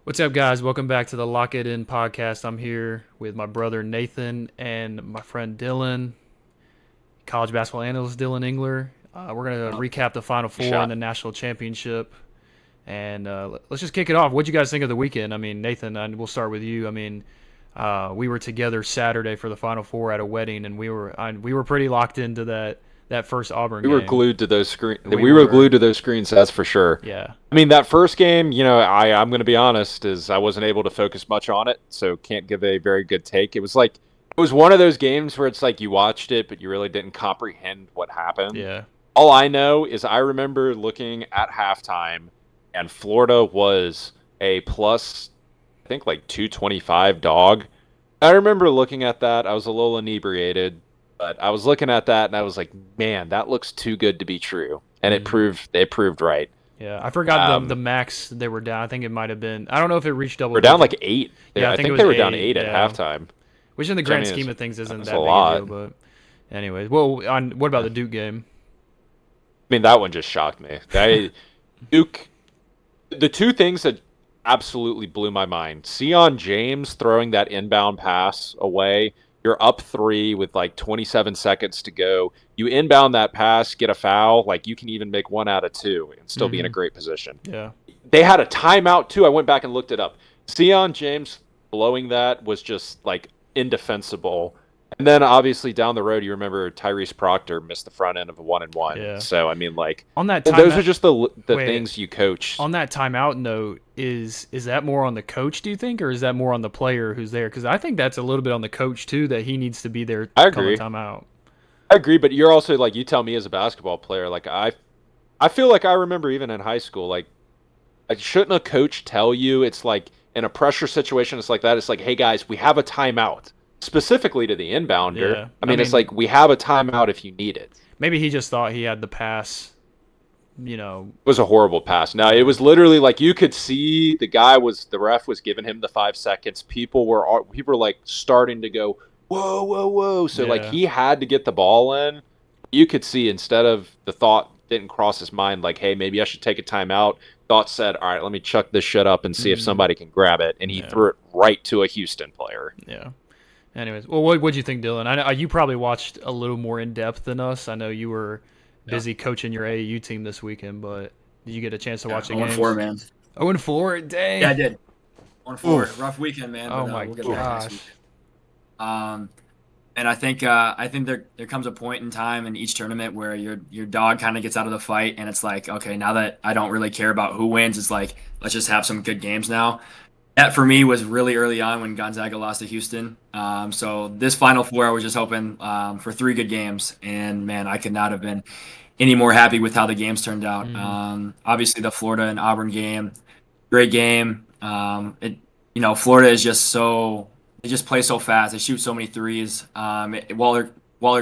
What's up, guys? Welcome back to the Lock It In podcast. I'm here with my brother Nathan and my friend Dylan, college basketball analyst Dylan Engler. We're going to recap the Final Four and Shot. the national championship. And let's just kick it off. What'd you guys think of the weekend? I mean, Nathan, and we'll start with you. I mean, we were together Saturday for the Final Four at a wedding, and we were pretty locked into that first Auburn We were game. glued to those screen. We We were were, glued to those screens. That's for sure. yeah, I mean, that first game, I'm going to be honest, is I wasn't able to focus much on it, so can't give a very good take. It was one of those games where it's like you watched it, but you really didn't comprehend what happened. yeah, All I know is I remember looking at halftime, and Florida was a plus, I think like 225 dog. I remember looking at that. I was a little inebriated, but I was looking at that and I was like, man, that looks too good to be true. And hmm it proved right. yeah. I forgot the Um, max they were down. I think it might have been. I don't know if it reached double we're down digit. like 8. Yeah, I I think it think was they were down eight. 8 at Yeah, halftime. which in the Which I grand mean scheme of things isn't is a that big a deal. lot. But, anyways, well, what about the Duke game? I mean, that one just shocked me. Duke, the two things that absolutely blew my mind. Sion James throwing that inbound pass away. You're up 3 with like 27 seconds to go. You inbound that pass, get a foul, like you can even make 1 out of 2 and still be in a Hmm. great position. Yeah, They had a timeout too. I went back and looked it up. Sion James blowing that was just like indefensible. And then obviously down the road, you remember Tyrese Proctor missed the front end of a 1-and-1. yeah. So I mean, like On that those are timeout, just the wait. things you coach. On that timeout note, is that more on the coach? Do you think, or is that more on the player who's there? Because I think that's a little bit on the coach too. That he needs to be there I calling agree. timeout. I agree, but you're also like you tell me as a basketball player, like I feel like I remember even in high school, like shouldn't a coach tell you it's like in a pressure situation, it's like that. It's like, hey guys, we have a timeout. Specifically to the inbounder. Yeah, I I mean, it's mean, like we have a timeout if you need it. maybe he just thought he had the pass. You know, It was a horrible pass. Now it yeah. was literally like you could see the ref was giving him the 5 seconds. People were like starting to go whoa whoa whoa. So like Yeah. he had to get the ball in. You could see instead of the thought didn't cross his mind like hey maybe I should take a timeout. Thought said all right let me chuck this shit up and see if Hmm. somebody can grab it and he Yeah. threw it right to a Houston player. Yeah. Anyways, well, what'd you think, Dylan? I know you probably watched a little more in depth than us. I know you were Yeah, busy coaching your AAU team this weekend, but did you get a chance to yeah. watch the 0-4, games? man. 0-4, Yeah, dang. I did. 0-4. Oof. Rough weekend, man, Oh but my we'll get back next gosh. week. Um, and I think there comes a point in time in each tournament where your dog kind of gets out of the fight, and it's like, okay, now that I don't really care about who wins, it's like let's just have some good games now. That for me was really early on when Gonzaga lost to Houston. So this Final Four, I was just hoping for 3 good games, and man, I could not have been any more happy with how the games turned out. Hmm. Obviously, the Florida and Auburn game, great game. Florida is just so they just play so fast. They shoot so many threes. Waller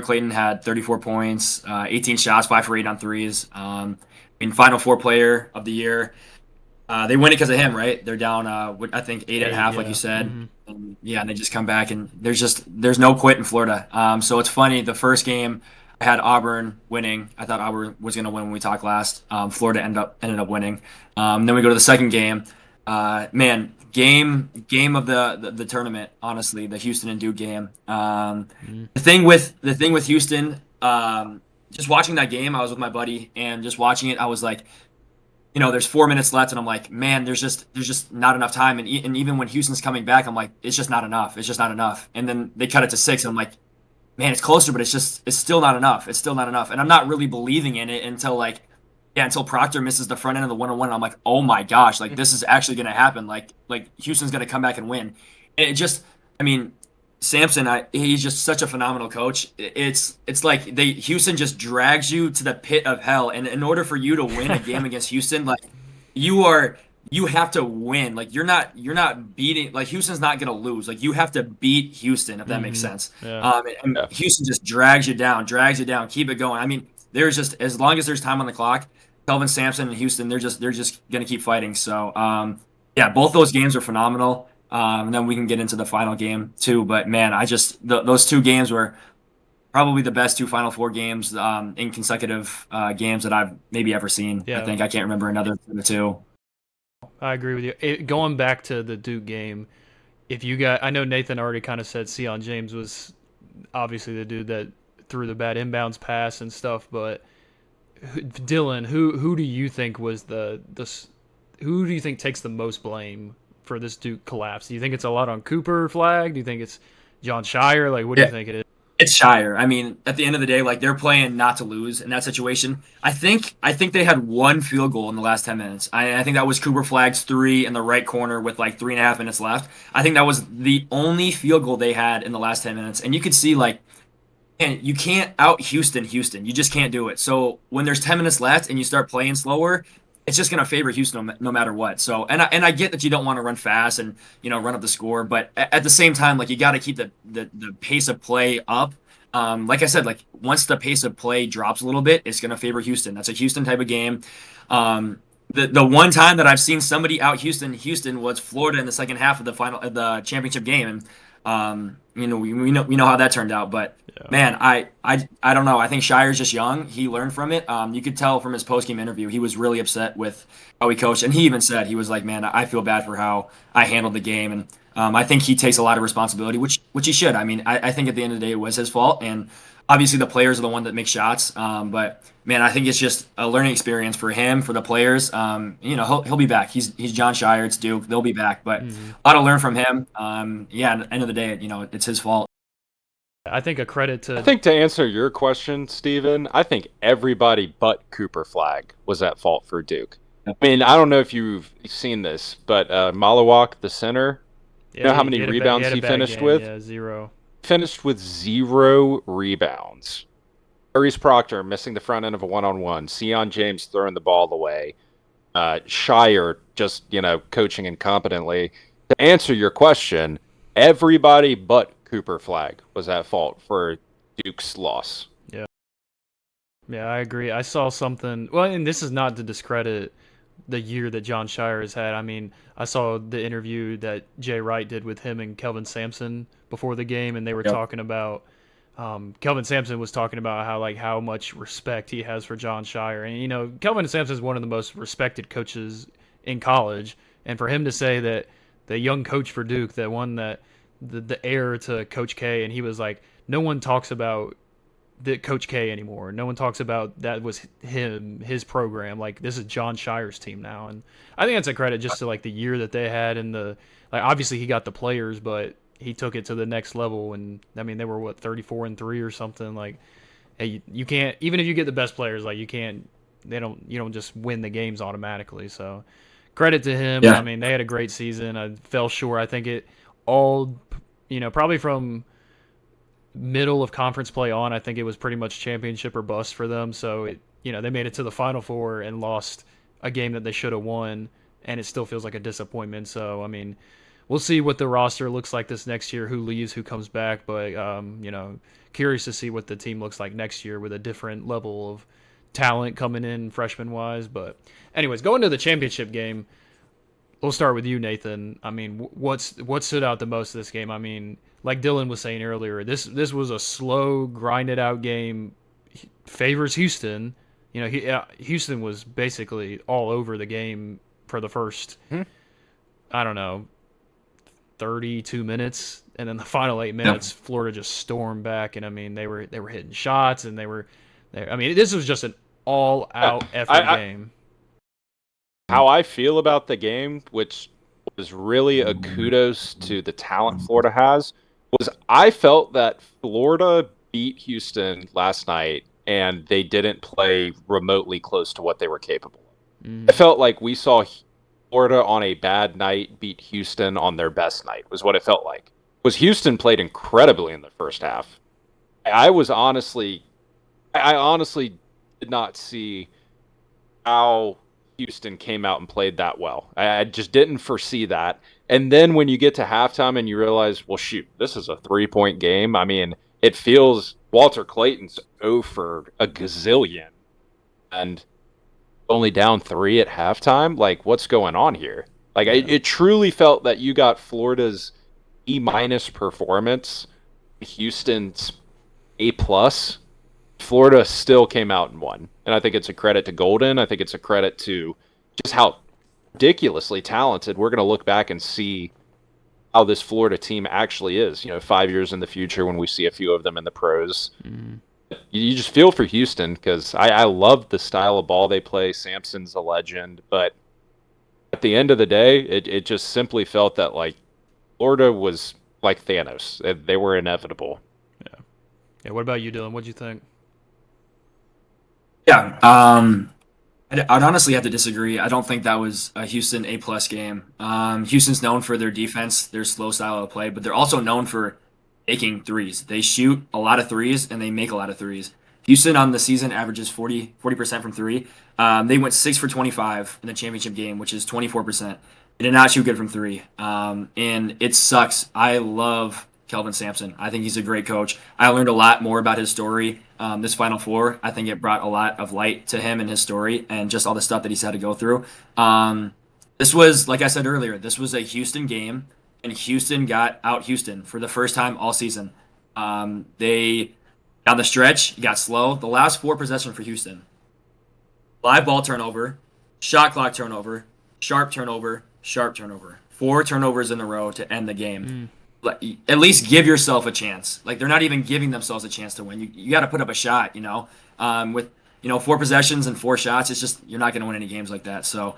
Clayton had 34 points, 18 shots, 5 for 8 on threes. Final Four player of the year. They win it because of him, right? They're down, I think 8 at half, like you Yeah. said. Hmm. And they just come back, and there's no quit in Florida. So it's funny. The first game, I had Auburn winning. I thought Auburn was going to win when we talked last. Florida ended up winning. Then we go to the second game. Man, game of the tournament. Honestly, the Houston and Duke game. Hmm. The thing with Houston. Just watching that game, I was with my buddy, and just watching it, I was like, there's 4 minutes left, and I'm like, man, there's just not enough time, and even when Houston's coming back, I'm like, it's just not enough. It's just not enough. And then they cut it to 6, and I'm like, man, it's closer, but it's still not enough. It's still not enough, and I'm not really believing in it until until Proctor misses the front end of the 1-on-1, and I'm like, oh my gosh, like this is actually gonna happen. Like Houston's gonna come back and win. And it just, I mean, Sampson, he's just such a phenomenal coach. It's like Houston just drags you to the pit of hell, and in order for you to win a game against Houston, like you are you have to win. Like you're not beating, like Houston's not gonna lose. Like you have to beat Houston, if that makes Hmm. sense. Yeah. And Yeah. Houston just drags you down, keep it going. I mean, there's just as long as there's time on the clock, Kelvin Sampson and Houston, they're just gonna keep fighting. So yeah, both those games are phenomenal. And then we can get into the final game too. But man, those 2 games were probably the best 2 Final Four games in consecutive games that I've maybe ever seen. I Yeah. think I can't remember another 2. I agree with you. Going back to the Duke game, if you got, I know Nathan already kind of said Sion James was obviously the dude that threw the bad inbounds pass and stuff, but Dylan, who do you think was who do you think takes the most blame for this Duke collapse? Do you think it's a lot on Cooper Flag? Do you think it's John Shire? Like, what do you Yeah. think it is? It's Shire. I mean, at the end of the day, like they're playing not to lose in that situation. I think they had one field goal in the last 10 minutes. I think that was Cooper Flag's three in the right corner with like 3.5 minutes left. I think that was the only field goal they had in the last 10 minutes, and you could see like, and you can't out Houston. You just can't do it. So when there's 10 minutes left and you start playing slower, it's just going to favor Houston no matter what. So and I get that you don't want to run fast and run up the score, but at the same time, like you got to keep the pace of play up. Like I said, like once the pace of play drops a little bit, it's going to favor Houston. That's a Houston type of game. The one time that I've seen somebody out Houston was Florida in the second half of the championship game, and we know how that turned out. But Yeah. man, I don't know. I think Shire's just young. He learned from it. You could tell from his post game interview he was really upset with how he coached, and he even said he was like, "Man, I feel bad for how I handled the game," and I think he takes a lot of responsibility, which he should. I mean, I think at the end of the day it was his fault, and obviously the players are the one that make shots. But man, I think it's just a learning experience for him, for the players. He'll be back. He's John Shire. It's Duke. They'll be back, but Mhm. a lot to learn from him. Yeah, at the end of the day, it's his fault. I think a credit I to think to answer your question, Steven, I think everybody but Cooper Flag was at fault for Duke. I mean, I don't know if you've seen this, but Malawak, the center, you know how many rebounds he finished game. with? Yeah, 0. Finished with 0 rebounds. Maurice Proctor missing the front end of a one-on-one. Sion James throwing the ball away. Shire just, coaching incompetently. To answer your question, everybody but Cooper Flag was at fault for Duke's loss. Yeah, I agree. I saw something. Well, and this is not to discredit the year that John Shire has had. I mean, I saw the interview that Jay Wright did with him and Kelvin Sampson before the game, and they were Yep. talking about. Kelvin Sampson was talking about how much respect he has for John Shire, and Kelvin Sampson is one of the most respected coaches in college, and for him to say that the young coach for Duke, that one that the heir to Coach K, and he was like, no one talks about the Coach K anymore. No one talks about that was his program. Like this is John Shire's team now, and I think that's a credit just to like the year that they had and like obviously he got the players, but he took it to the next level. And I mean they were 34-3 or something. Like hey, you can't even if you get the best players, like you don't just win the games automatically. So credit to him. I Yeah. mean they had a great season. I fell short. I think it all probably from middle of conference play on, I think it was pretty much championship or bust for them. So they made it to the Final Four and lost a game that they should have won, and it still feels like a disappointment. So I mean, we'll see what the roster looks like this next year, who leaves, who comes back. But curious to see what the team looks like next year with a different level of talent coming in freshman wise. But anyways, going to the championship game. We'll start with you, Nathan. I mean, what stood out the most this game? I mean, like Dylan was saying earlier, this was a slow, grinded out game. Favors Houston. Houston was basically all over the game for the first, I don't know, 32 minutes, and then the final 8 minutes, Florida just stormed back, and I mean they were hitting shots, and I mean this was just an all out effort game. How I feel about the game, which was really a kudos to the talent Florida has, was I felt that Florida beat Houston last night and they didn't play remotely close to what they were capable of. I felt like we saw Florida on a bad night beat Houston on their best night, was what it felt like. Was Houston played incredibly in the first half. I honestly did not see how Houston came out and played that well. I just didn't foresee that. And then when you get to halftime and you realize, well, shoot, this is a 3-point game. I mean, it feels Walter Clayton's 0 for a gazillion and only down 3 at halftime. Like, what's going on here? Like, it truly felt that you got Florida's E- performance, Houston's A+. Florida still came out and won. And I think it's a credit to Golden. I think it's a credit to just how ridiculously talented. We're going to look back and see how this Florida team actually is, 5 years in the future when we see a few of them in the pros. You just feel for Houston because I love the style of ball they play. Sampson's a legend, but at the end of the day, it just simply felt that like Florida was like Thanos. They were inevitable. Yeah. What about you, Dylan? What'd you think? Yeah. I'd honestly have to disagree. I don't think that was a Houston A-plus game. Houston's known for their defense, their slow style of play, but they're also known for making threes. They shoot a lot of threes and they make a lot of threes. Houston on the season averages 40% from three. They went 6 for 25 in the championship game, which is 24%. They did not shoot good from three. And it sucks. I love Kelvin Sampson. I think he's a great coach. I learned a lot more about his story this Final Four. I think it brought a lot of light to him and his story and just all the stuff that he's had to go through. This was, like I said earlier, this was a Houston game, and Houston got out Houston for the first time all season. They, down the stretch, got slow. The last 4 possessions for Houston: live ball turnover, shot clock turnover, sharp turnover, sharp turnover. 4 turnovers in a row to end the game. At least give yourself a chance. Like, they're not even giving themselves a chance to win. You got to put up a shot, with 4 possessions and 4 shots. It's just, you're not going to win any games like that. So,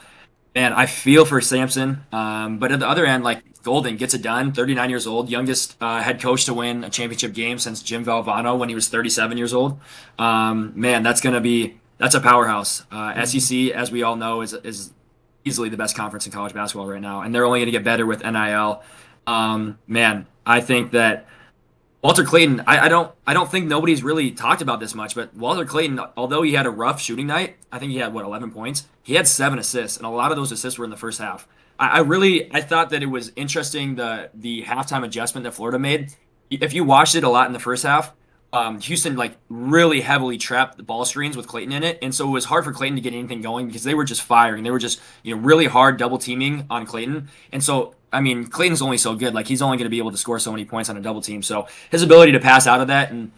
man, I feel for Sampson. But at the other end, like, Golden gets it done. 39 years old, youngest head coach to win a championship game since Jim Valvano when he was 37 years old. Man, that's a powerhouse. SEC, as we all know, is easily the best conference in college basketball right now, and they're only going to get better with NIL. Man, I think that Walter Clayton, I don't think nobody's really talked about this much, but Walter Clayton, although he had a rough shooting night, I think he had 11 points. He had 7 assists, and a lot of those assists were in the first half. I thought that it was interesting the halftime adjustment that Florida made. If you watched it a lot in the first half, Houston really heavily trapped the ball screens with Clayton in it, and so it was hard for Clayton to get anything going because they were just firing. They were just really hard double teaming on Clayton, and so I mean Clayton's only so good. Like, he's only going to be able to score so many points on a double team. So his ability to pass out of that, and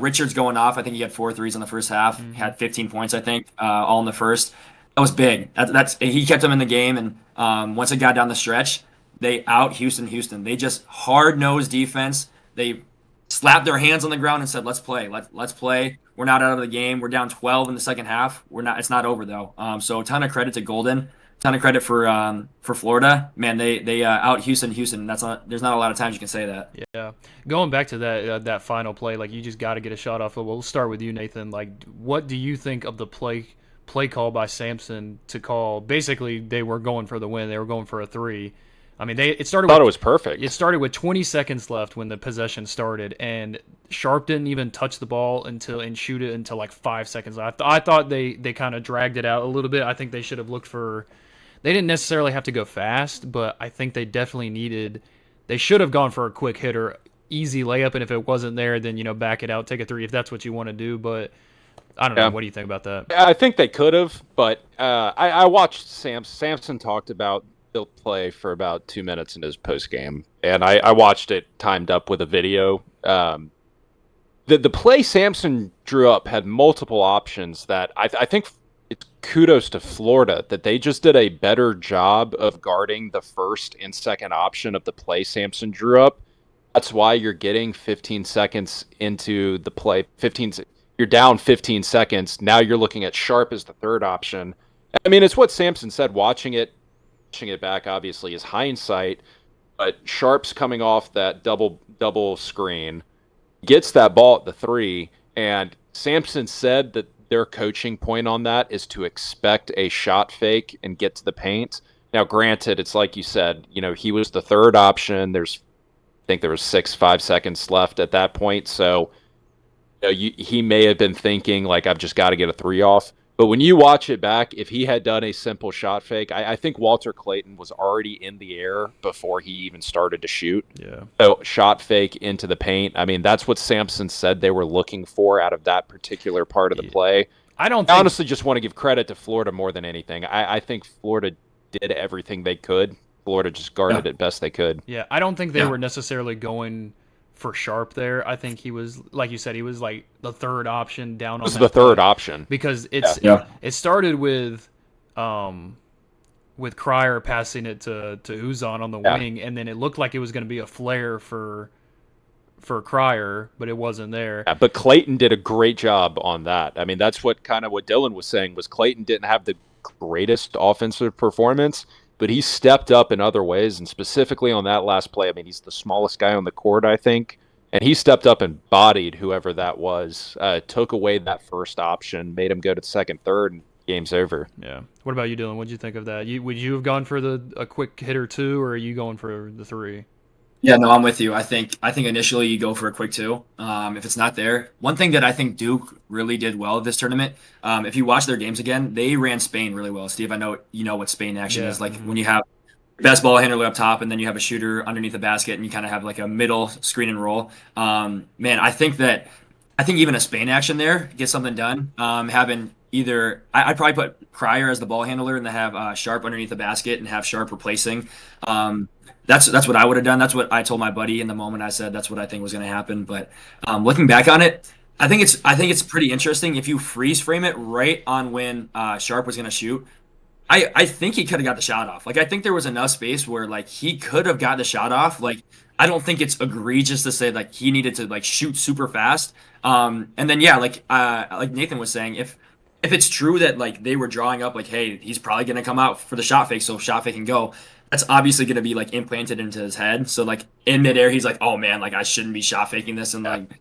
Richards going off. I think he had 4 threes in the first half. He had 15 points, I think, all in the first. That was big. That's he kept them in the game, and once it got down the stretch, they out Houston. They just hard-nosed defense. They slapped their hands on the ground and said, "Let's play. Let's play. We're not out of the game. We're down 12 in the second half. We're not. It's not over though." So a ton of credit to Golden. Ton of credit for Florida. Man, they out Houston. There's not a lot of times you can say that. Yeah, going back to that final play, like, you just got to get a shot off. Well, we'll start with you, Nathan. Like, what do you think of the play call by Sampson to call? Basically, they were going for the win. They were going for a 3. I mean, it started. I thought it was perfect. It started with 20 seconds left when the possession started, and Sharp didn't even touch the ball and shoot it until like 5 seconds left. I thought they kind of dragged it out a little bit. I think they should have looked for. They didn't necessarily have to go fast, but I think they definitely needed. They should have gone for a quick hitter, easy layup, and if it wasn't there, then back it out, take a 3 if that's what you want to do. But I don't know. What do you think about that? I think they could have, but I watched Sampson talked about he'll play for about 2 minutes in his post game, and I watched it timed up with a video. The play Sampson drew up had multiple options that I think it's kudos to Florida that they just did a better job of guarding the first and second option of the play Sampson drew up. That's why you're getting 15 seconds into the play. You're down 15 seconds. Now you're looking at Sharp as the third option. I mean, it's what Sampson said. Watching it back, obviously, is hindsight. But Sharp's coming off that double screen, gets that ball at the 3, and Sampson said that their coaching point on that is to expect a shot fake and get to the paint. Now, granted, it's like you said, he was the third option. I think there was 5 seconds left at that point. So he may have been thinking, like, I've just got to get a 3 off. But when you watch it back, if he had done a simple shot fake, I think Walter Clayton was already in the air before he even started to shoot. Yeah. So shot fake into the paint. I mean, that's what Sampson said they were looking for out of that particular part of the play. I honestly just want to give credit to Florida more than anything. I think Florida did everything they could. Florida just guarded it best they could. Yeah, I don't think they were necessarily going for Sharp there. I think he was, like you said, he was like the third option down on that. It was the third option. Because it started with with Cryer passing it to Uzan on the Yeah. wing, and then it looked like it was going to be a flare for Cryer, but it wasn't there. Yeah, but Clayton did a great job on that. I mean, that's what kind of what Dylan was saying was Clayton didn't have the greatest offensive performance, but he stepped up in other ways, and specifically on that last play. I mean, he's the smallest guy on the court, I think, and he stepped up and bodied whoever that was, took away that first option, made him go to the second, third, and game's over. Yeah. What about you, Dylan? What did you think of that? Would you have gone for a quick hit or two, or are you going for the three? Yeah, no, I'm with you. I think initially you go for a quick two. If it's not there, one thing that I think Duke really did well this tournament, if you watch their games again, they ran Spain really well. Steve, I know you know what Spain action Yeah. is like when you have best ball handler up top and then you have a shooter underneath the basket and you kind of have like a middle screen and roll. Man, I think even a Spain action there gets something done. Having either I'd probably put Cryer as the ball handler and then have Sharp underneath the basket and have Sharp replacing. That's what I would have done. That's what I told my buddy in the moment. I said that's what I think was going to happen. But looking back on it, I think it's pretty interesting if you freeze frame it right on when Sharp was going to shoot. I think he could have got the shot off. Like I think there was enough space where like he could have got the shot off. Like I don't think it's egregious to say like he needed to like shoot super fast. And then yeah, like Nathan was saying, if it's true that like they were drawing up like, hey, he's probably gonna come out for the shot fake, so shot fake can go. That's obviously gonna be like implanted into his head. So like in midair, he's like, oh man, like I shouldn't be shot faking this, and like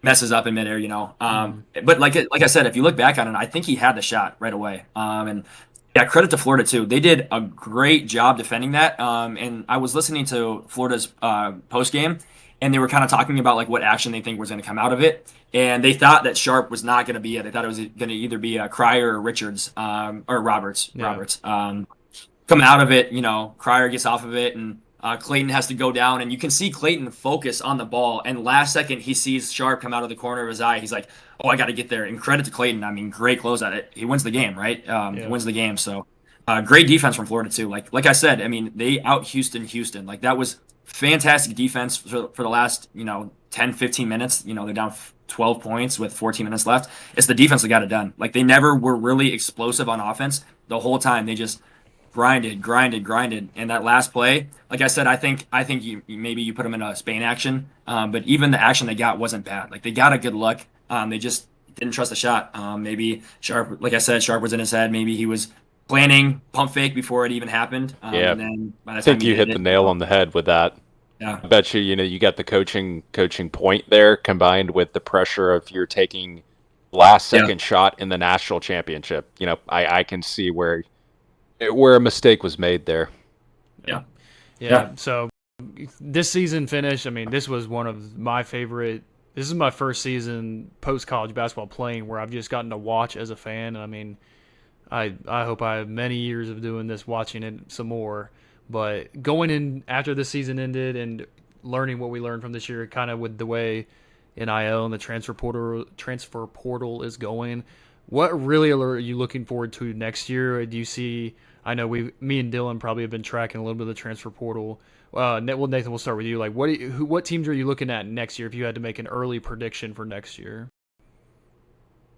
messes up in midair, you know. But like I said, if you look back on it, I think he had the shot right away. And yeah, credit to Florida too. They did a great job defending that. And I was listening to Florida's post game, and they were kind of talking about like what action they think was going to come out of it. And they thought that Sharp was not going to be it. They thought it was going to either be Cryer or Richards or Roberts. Yeah. Roberts. Coming out of it, you know, Cryer gets off of it, and Clayton has to go down, and you can see Clayton focus on the ball. And last second, he sees Sharp come out of the corner of his eye. He's like, "Oh, I got to get there." And credit to Clayton. I mean, great close at it. He wins the game, right? He wins the game. So great defense from Florida too. Like I said, I mean, they out Houston. Like that was fantastic defense for the last 10, 15 minutes. You know, they're down 12 points with 14 minutes left. It's the defense that got it done. Like they never were really explosive on offense the whole time. They just grinded, and that last play, like I said, I think you maybe you put them in a Spain action, but even the action they got wasn't bad. Like they got a good look. They just didn't trust the shot. Maybe Sharp, like I said, Sharp was in his head. Maybe he was planning pump fake before it even happened. Yeah, and then by the I time think you hit the nail on the head with that. Yeah, I bet you got the coaching point there combined with the pressure of you're taking last second shot in the national championship. You know, I can see where a mistake was made there. Yeah. So this season finish, I mean, this was one of my favorite. This is my first season post college basketball playing where I've just gotten to watch as a fan. And I mean, I hope I have many years of doing this, watching it some more. But going in after the season ended and learning what we learned from this year, kind of with the way NIL and the transfer portal is going. What really are you looking forward to next year? Do you see? I know me and Dylan probably have been tracking a little bit of the transfer portal. Well, Nathan, we'll start with you. Like, what teams are you looking at next year if you had to make an early prediction for next year?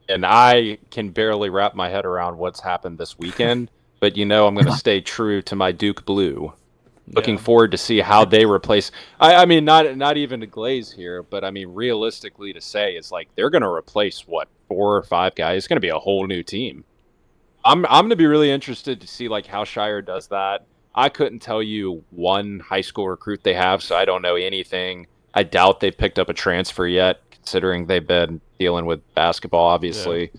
And I can barely wrap my head around what's happened this weekend, but I'm going to stay true to my Duke Blue. Looking forward to see how they replace. I mean, not even to glaze here, but I mean, realistically to say, it's like they're going to replace what 4 or 5 guys. It's going to be a whole new team. I'm going to be really interested to see like how Shire does that. I couldn't tell you one high school recruit they have, so I don't know anything. I doubt they've picked up a transfer yet, considering they've been dealing with basketball, obviously.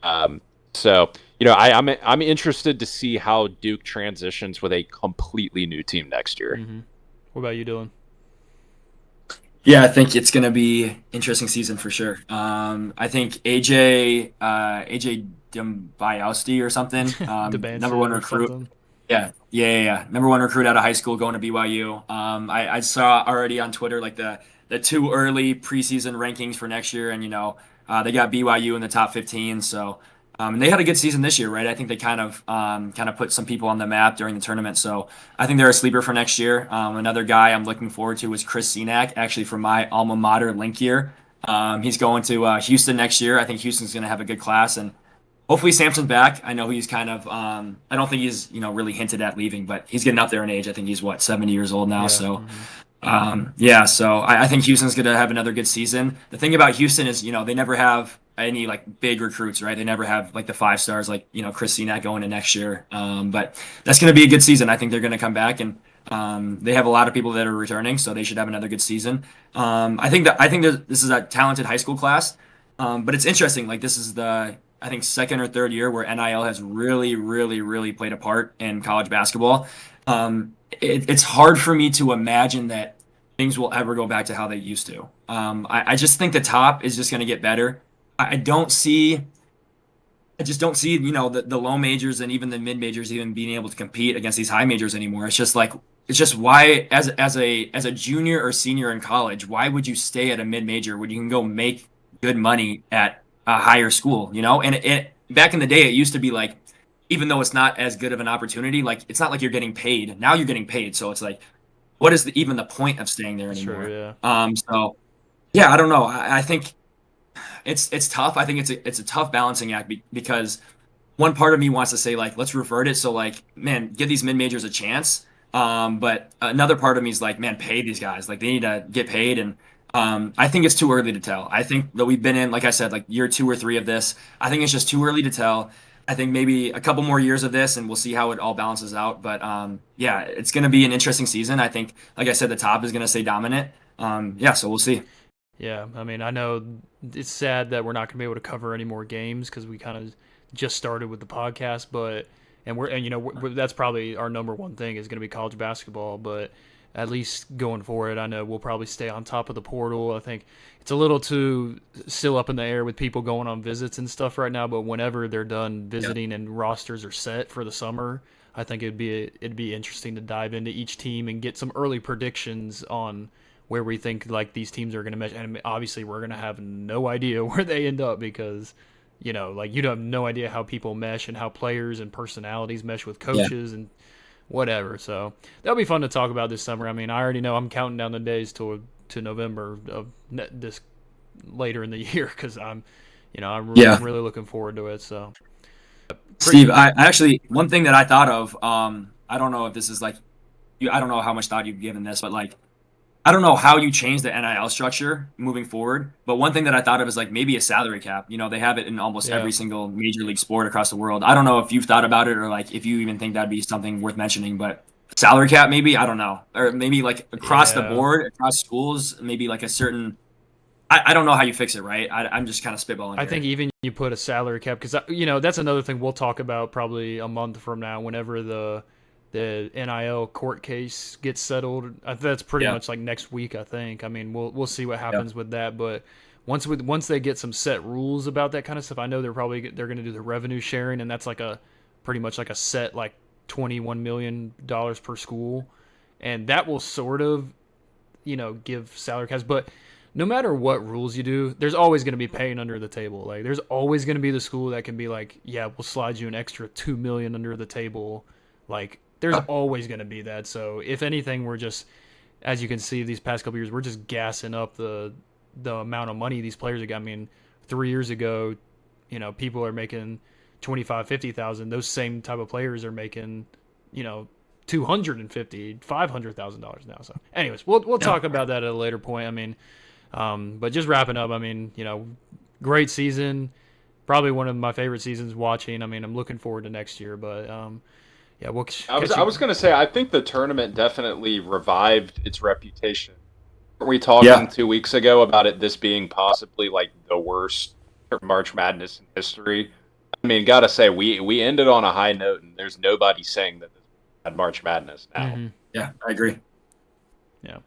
Yeah. So I'm interested to see how Duke transitions with a completely new team next year. Mm-hmm. What about you, Dylan? Yeah, I think it's going to be interesting season for sure. I think AJ Dembayowski or something, number 1 recruit. Yeah. Number 1 recruit out of high school going to BYU. I saw already on Twitter like the too early preseason rankings for next year, and they got BYU in the top 15. So. And they had a good season this year, right? I think they kind of put some people on the map during the tournament. So I think they're a sleeper for next year. Another guy I'm looking forward to is Chris Senak, actually from my alma mater, Link year. He's going to Houston next year. I think Houston's going to have a good class. And hopefully Samson's back. I know he's kind of I don't think he's really hinted at leaving, but he's getting up there in age. I think he's 70 years old now. Yeah. So yeah, so I think Houston's gonna have another good season. The thing about Houston is, they never have any like big recruits, right? They never have like the 5 stars like Chris Cenac going to next year. But that's gonna be a good season. I think they're gonna come back, and they have a lot of people that are returning, so they should have another good season. I think this is a talented high school class, but it's interesting. Like this is the I think second or third year where NIL has really, really, really played a part in college basketball. It's hard for me to imagine that things will ever go back to how they used to. I just think the top is just going to get better. I don't see. I just don't see, the low majors and even the mid majors even being able to compete against these high majors anymore. It's just why as a junior or senior in college, why would you stay at a mid major when you can go make good money at a higher school, And it back in the day, it used to be like, even though it's not as good of an opportunity, like it's not like you're getting paid. Now you're getting paid, so it's like, what is even the point of staying there anymore? Sure. Yeah. So yeah, I don't know. I think it's tough. I think it's a tough balancing act because one part of me wants to say like let's revert it, so like man, give these mid majors a chance. But another part of me is like, man, pay these guys. Like they need to get paid, and I think it's too early to tell. I think that we've been in, like I said, like year 2 or 3 of this. I think it's just too early to tell. I think maybe a couple more years of this, and we'll see how it all balances out. But yeah, it's going to be an interesting season. I think, like I said, the top is going to stay dominant. Yeah, so we'll see. Yeah, I mean, I know it's sad that we're not going to be able to cover any more games because we kind of just started with the podcast, but that's probably our number one thing is going to be college basketball, but at least going forward, I know we'll probably stay on top of the portal. I think it's a little too still up in the air with people going on visits and stuff right now, but whenever they're done visiting and rosters are set for the summer, I think it'd be interesting to dive into each team and get some early predictions on where we think like these teams are going to mesh. And obviously, we're going to have no idea where they end up because like you have no idea how people mesh and how players and personalities mesh with coaches and whatever. So that'll be fun to talk about this summer. I mean, I already know I'm counting down the days to November of this later in the year because I'm really looking forward to it. So, Steve, I actually one thing that I thought of, I don't know if this is like I don't know how much thought you've given this, but like I don't know how you change the NIL structure moving forward, but one thing that I thought of is like maybe a salary cap. They have it in almost every single major league sport across the world. I don't know if you've thought about it or like if you even think that'd be something worth mentioning, but salary cap maybe, I don't know. Or maybe like across the board, across schools, maybe like a certain I don't know how you fix it, right? I'm just kind of spitballing. I think even you put a salary cap because that's another thing we'll talk about probably a month from now whenever the NIL court case gets settled. That's pretty much like next week, I think. I mean, we'll see what happens with that, but once they get some set rules about that kind of stuff, I know they're going to do the revenue sharing, and that's like pretty much like a set like $21 million per school, and that will sort of give salary caps, but no matter what rules you do, there's always going to be paying under the table. Like there's always going to be the school that can be like, yeah, we'll slide you an extra $2 million under the table, like. There's always going to be that. So if anything, we're just, as you can see, these past couple of years, we're just gassing up the amount of money these players have got. I mean, 3 years ago, people are making 25, 50,000. Those same type of players are making, $250,000, $500,000 now. So, anyways, we'll talk about that at a later point. I mean, but just wrapping up. I mean, great season, probably one of my favorite seasons watching. I mean, I'm looking forward to next year, but. Yeah, I was going to say, I think the tournament definitely revived its reputation. Weren't we talking 2 weeks ago about this being possibly like the worst March Madness in history? I mean, gotta say, we ended on a high note, and there's nobody saying that this had March Madness now. Yeah, I agree. Yeah.